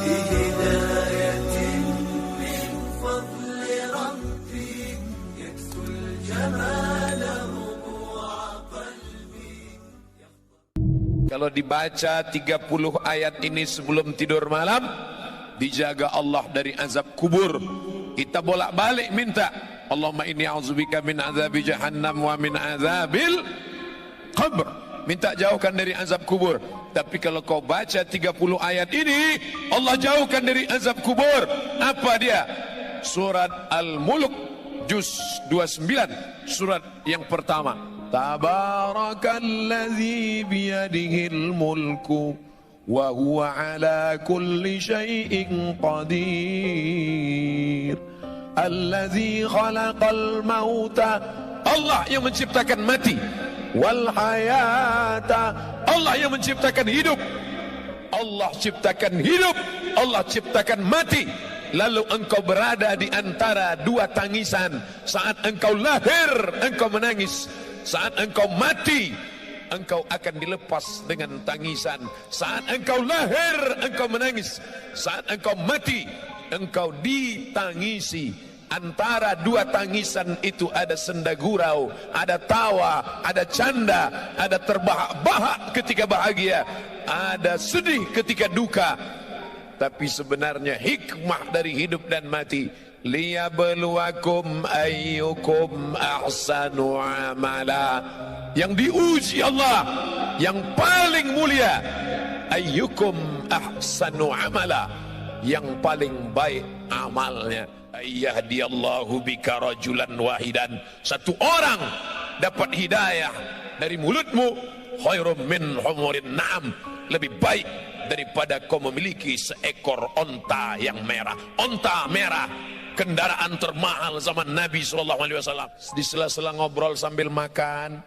بهداية من فضل ربي يكسو الجمال ربوع قلبي. Kalau dibaca 30 ayat ini sebelum tidur malam, dijaga Allah dari azab kubur. Kita bolak-balik minta, Allahumma inni a'udzubika min azabi jahannam wa min azabil qabr. Minta jauhkan dari azab kubur. Tapi kalau kau baca 30 ayat ini, Allah jauhkan dari azab kubur. Apa dia? Surat Al-Mulk juz 29, surat yang pertama. Tabarakalladzi biyadihil mulku wa huwa ala kulli syai'in qadir. Alladzi khalaqal mauta, Allah yang menciptakan mati, wal hayata, Allah yang menciptakan hidup. Allah ciptakan hidup, Allah ciptakan mati. Lalu engkau berada di antara dua tangisan. Saat engkau lahir, engkau menangis. Saat engkau mati, engkau akan dilepas dengan tangisan. Saat engkau lahir, engkau menangis. Saat engkau mati, engkau ditangisi. Antara dua tangisan itu ada senda gurau, ada tawa, ada canda, ada terbahak-bahak ketika bahagia, ada sedih ketika duka. Tapi sebenarnya hikmah dari hidup dan mati, liyabluwakum ayyukum ahsanu amala. Yang diuji Allah yang paling mulia, ayyukum ahsanu amala, yang paling baik amalnya. Ayyahdiyallahu bika rajulan wahidan, satu orang dapat hidayah dari mulutmu, khairum min humurin na'am, lebih baik daripada kau memiliki seekor onta yang merah. Onta merah, kendaraan termahal zaman Nabi SAW. Di sela-sela ngobrol sambil makan,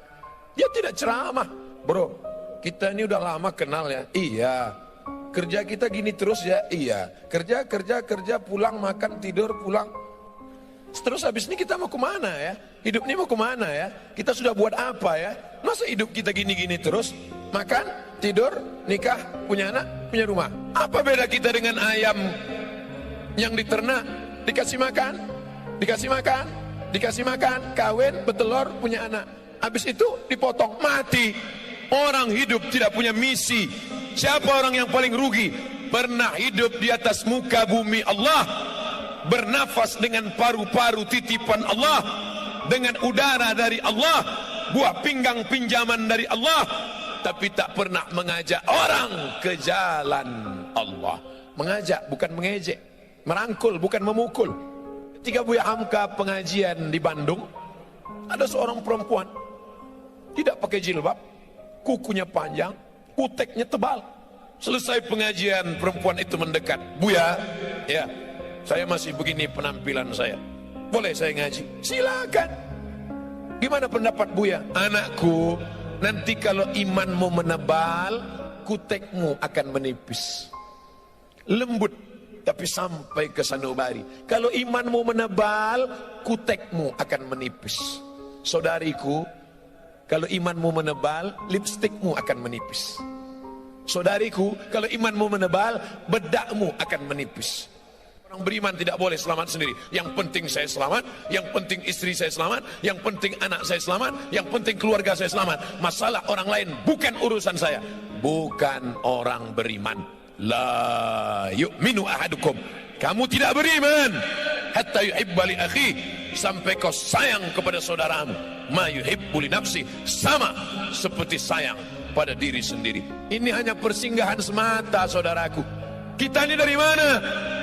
dia tidak ceramah. Bro, kita ini udah lama kenal ya? Iya. Kerja kita gini terus ya? Iya. Kerja, pulang, makan, tidur, pulang. Terus habis ini kita mau kemana ya? Hidup ini mau kemana ya? Kita sudah buat apa ya? Masa hidup kita gini-gini terus? Makan, tidur, nikah, punya anak, punya rumah. Apa beda kita dengan ayam yang diternak? Dikasih makan, kawin, bertelur, punya anak. Habis itu dipotong, mati. Orang hidup tidak punya misi. Siapa orang yang paling rugi? Pernah hidup di atas muka bumi Allah, bernafas dengan paru-paru titipan Allah, dengan udara dari Allah, buah pinggang pinjaman dari Allah, tapi tak pernah mengajak orang ke jalan Allah. Mengajak bukan mengejek, merangkul bukan memukul. Ketika Buya Hamka pengajian di Bandung, ada seorang perempuan tidak pakai jilbab, kukunya panjang, kuteknya tebal. Selesai pengajian, perempuan itu mendekat. Buya, ya, saya masih begini penampilan saya, boleh saya ngaji? Silakan. Gimana pendapat Buya? Anakku, nanti kalau imanmu menebal, kutekmu akan menipis. Lembut, tapi sampai ke sanubari. Kalau imanmu menebal, kutekmu akan menipis. Saudariku, kalau imanmu menebal, lipstikmu akan menipis. Saudariku, kalau imanmu menebal, bedakmu akan menipis. Orang beriman tidak boleh selamat sendiri. Yang penting saya selamat, yang penting istri saya selamat, yang penting anak saya selamat, yang penting keluarga saya selamat. Masalah orang lain bukan urusan saya. Bukan orang beriman. La yu'minu ahadukum, kamu tidak beriman hatta yuhibba li akhi, sampai kau sayang kepada saudaramu ma yuhibbu li nafsi, sama seperti sayang pada diri sendiri. Ini hanya persinggahan semata, saudaraku. Kita ini dari mana?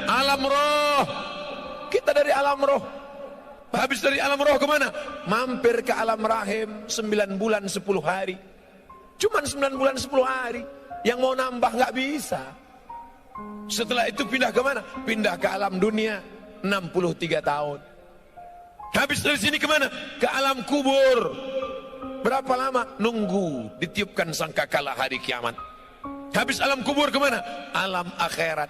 Alam roh. Kita dari alam roh. Habis dari alam roh kemana? Mampir ke alam rahim 9 bulan 10 hari. Cuman 9 bulan 10 hari. Yang mau nambah nggak bisa. Setelah itu pindah kemana? Pindah ke alam dunia 63 tahun. Habis dari sini kemana? Ke alam kubur. Berapa lama? Nunggu ditiupkan sangkakala hari kiamat. Habis alam kubur kemana? Alam akhirat.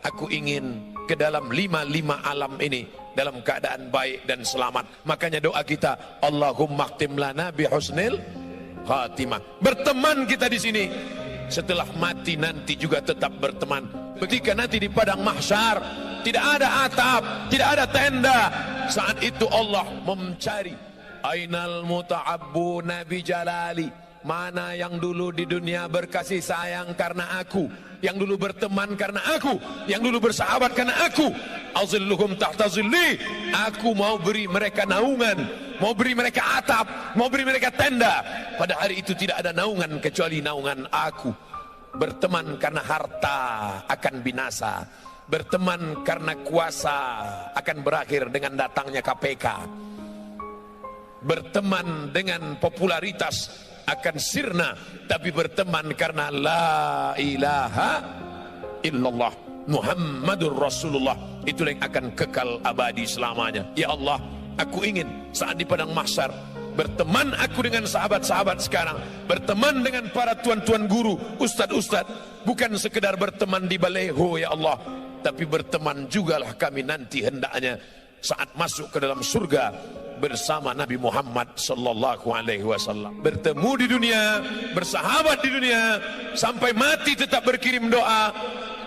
Aku ingin ke dalam 5 alam ini dalam keadaan baik dan selamat. Makanya doa kita, Allahumma khtim lana bi husnil khatimah. Berteman kita di sini setelah mati nanti juga tetap berteman. Ketika nanti di padang mahsyar tidak ada atap, tidak ada tenda, saat itu Allah mencari ainal muta'abbuna bi jalali, mana yang dulu di dunia berkasih sayang karena aku, yang dulu berteman karena aku, yang dulu bersahabat karena aku. Azilluhum tahta zilli, aku mau beri mereka naungan, mau beri mereka atap, mau beri mereka tenda. Pada hari itu tidak ada naungan kecuali naungan aku. Berteman karena harta akan binasa, berteman karena kuasa akan berakhir dengan datangnya KPK, berteman dengan popularitas akan sirna, tapi berteman karena la ilaha illallah Muhammadur Rasulullah, itulah yang akan kekal abadi selamanya. Ya Allah, aku ingin saat di padang mahsyar berteman aku dengan sahabat-sahabat sekarang, berteman dengan para tuan-tuan guru, ustad-ustad, bukan sekedar berteman di baleho ya Allah, tapi berteman jugalah kami nanti hendaknya saat masuk ke dalam surga bersama Nabi Muhammad sallallahu alaihi wasallam. Bertemu di dunia, bersahabat di dunia, sampai mati tetap berkirim doa,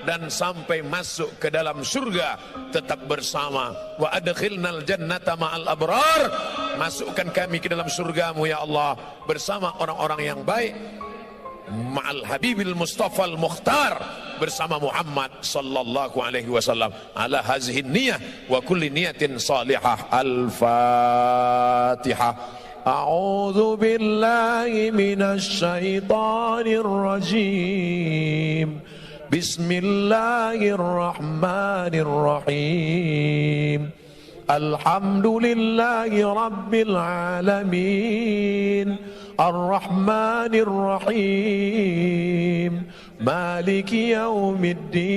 dan sampai masuk ke dalam surga tetap bersama. Wa adkhilnal jannata ma'al abrar, masukkan kami ke dalam surgamu ya Allah bersama orang-orang yang baik, ma'al habibil mustafa al mukhtar, bersama Muhammad sallallahu alaihi wasallam. Ala hazihi niyah wa kulli niyatin salihah. Al-Fatihah. A'udzu billahi minasy syaithanir rajim. Bismillahirrahmanirrahim. Alhamdulillahi rabbil alamin. Ar-Rahmanir Rahim. Maliki yaumiddin.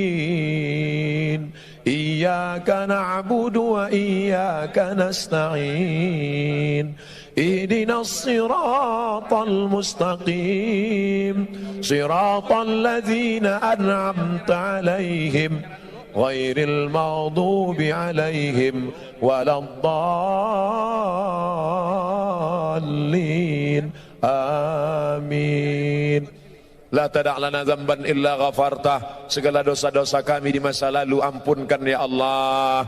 Iyyaka na'budu wa iyyaka nasta'in. Ihdinas siratal mustaqim. Siratal ladzina an'amta 'alaihim ghairil maghdubi 'alaihim waladdallin. Amin. La tada' lana dzamban illa ghafartah, segala dosa-dosa kami di masa lalu ampunkan ya Allah.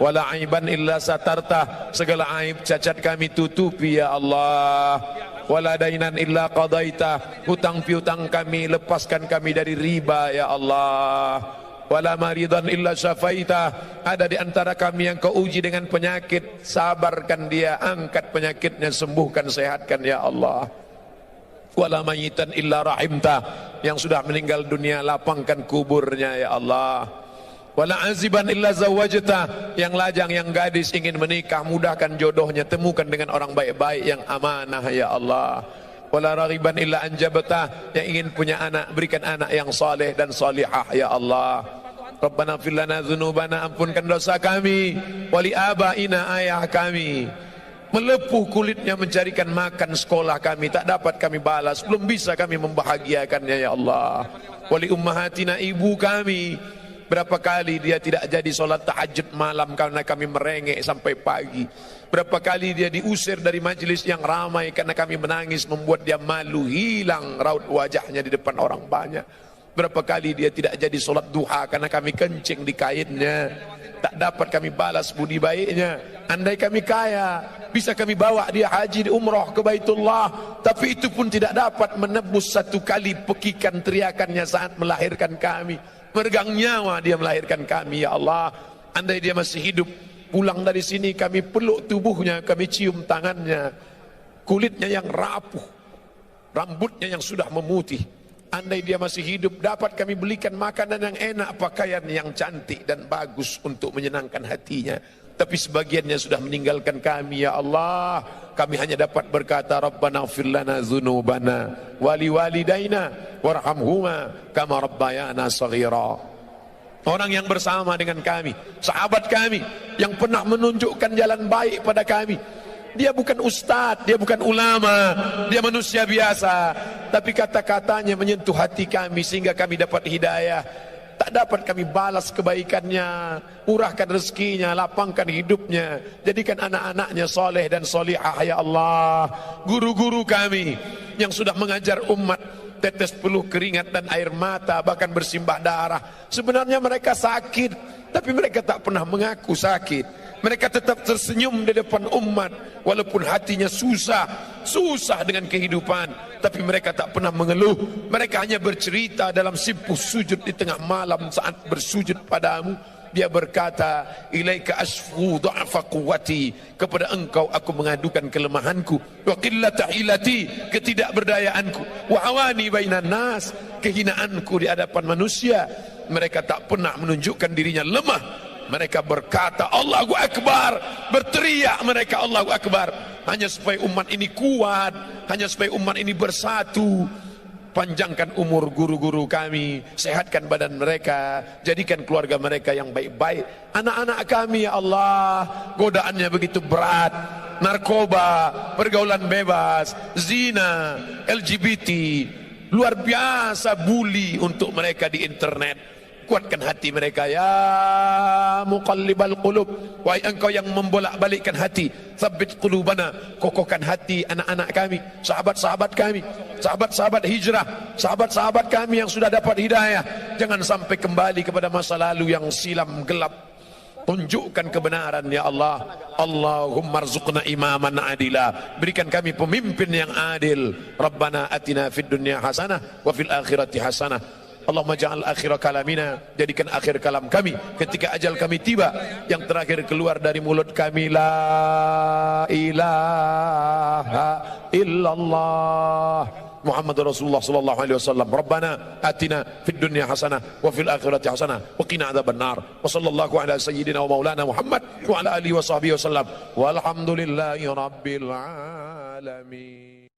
Wala aiban illa satartah, segala aib cacat kami tutupi ya Allah. Wala dainan illa qadaitah, hutang piutang kami lepaskan kami dari riba ya Allah. Wala maridan illa syafaitah, ada di antara kami yang kau uji dengan penyakit, sabarkan dia, angkat penyakitnya, sembuhkan, sehatkan ya Allah. Wala mayitan illa rahimtah, yang sudah meninggal dunia lapangkan kuburnya ya Allah. Wala aziban illa zawajtah, yang lajang, yang gadis ingin menikah, mudahkan jodohnya, temukan dengan orang baik-baik yang amanah ya Allah. Wala raghiban illa anjabtah, yang ingin punya anak, berikan anak yang saleh dan salihah ya Allah. Rabbana fir lana dzunubana, ampunkan dosa kami, wali abaina, ayah kami. Melepuh kulitnya mencarikan makan sekolah kami, tak dapat kami balas, belum bisa kami membahagiakannya ya Allah. Wali ummahatina, ibu kami, berapa kali dia tidak jadi sholat tahajud malam karena kami merengek sampai pagi. Berapa kali dia diusir dari majelis yang ramai karena kami menangis, membuat dia malu, hilang raut wajahnya di depan orang banyak. Berapa kali dia tidak jadi sholat duha karena kami kencing di kainnya, tak dapat kami balas budi baiknya. Andai kami kaya, bisa kami bawa dia haji di umrah ke Baitullah, tapi itu pun tidak dapat menebus satu kali pekikan teriakannya saat melahirkan kami. Meregang nyawa dia melahirkan kami ya Allah. Andai dia masih hidup, pulang dari sini kami peluk tubuhnya, kami cium tangannya, kulitnya yang rapuh, rambutnya yang sudah memutih. Andai dia masih hidup, dapat kami belikan makanan yang enak, pakaian yang cantik dan bagus untuk menyenangkan hatinya. Tapi sebagiannya sudah meninggalkan kami ya Allah. Kami hanya dapat berkata, Rabbana ighfir lana dzunubana wali walidaina warhamhuma kama rabbayana shaghira. Orang yang bersama dengan kami, sahabat kami yang pernah menunjukkan jalan baik pada kami. Dia bukan ustadz, dia bukan ulama, dia manusia biasa, tapi kata-katanya menyentuh hati kami sehingga kami dapat hidayah. Tak dapat kami balas kebaikannya, urahkan rezekinya, lapangkan hidupnya, jadikan anak-anaknya soleh dan solihah ya Allah. Guru-guru kami yang sudah mengajar umat, tetes peluh keringat dan air mata, bahkan bersimbah darah. Sebenarnya mereka sakit, tapi mereka tak pernah mengaku sakit. Mereka tetap tersenyum di depan umat, walaupun hatinya susah dengan kehidupan. Tapi mereka tak pernah mengeluh. Mereka hanya bercerita dalam simpuh sujud di tengah malam saat bersujud padamu. Dia berkata, ilaika asfu dha'fa quwwati, kepada engkau aku mengadukan kelemahanku, wa qillata hilati, ketidakberdayaanku, wa hawani bainan nas, kehinaanku di hadapan manusia. Mereka tak pernah menunjukkan dirinya lemah. Mereka berkata Allahu Akbar, berteriak mereka Allahu Akbar, hanya supaya umat ini kuat, hanya supaya umat ini bersatu. Panjangkan umur guru-guru kami, sehatkan badan mereka, jadikan keluarga mereka yang baik-baik. Anak-anak kami ya Allah, godaannya begitu berat, narkoba, pergaulan bebas, zina, LGBT, luar biasa bully untuk mereka di internet. Kuatkan hati mereka ya muqallibal qulub, wahai engkau yang membolak-balikkan hati, tsabbit qulubana, kokohkan hati anak-anak kami, sahabat-sahabat kami, sahabat-sahabat hijrah, sahabat-sahabat kami yang sudah dapat hidayah. Jangan sampai kembali kepada masa lalu yang silam gelap. Tunjukkan kebenaran ya Allah. Allahumma rzuqna imaman adila, berikan kami pemimpin yang adil. Rabbana atina fid dunya hasanah wa fil akhirati hasanah. Allahumma ja'al akhir kalamina, jadikan akhir kalam kami ketika ajal kami tiba, yang terakhir keluar dari mulut kami la ilaha illallah Muhammadur Rasulullah sallallahu alaihi wasallam. Rabbana atina fid dunya hasanah wa fil akhirati hasanah wa qina adzabannar. Wa sallallahu ala sayyidina wa maulana Muhammad wa ala alihi wa sahbihi wasallam. Walhamdulillahi rabbil alamin.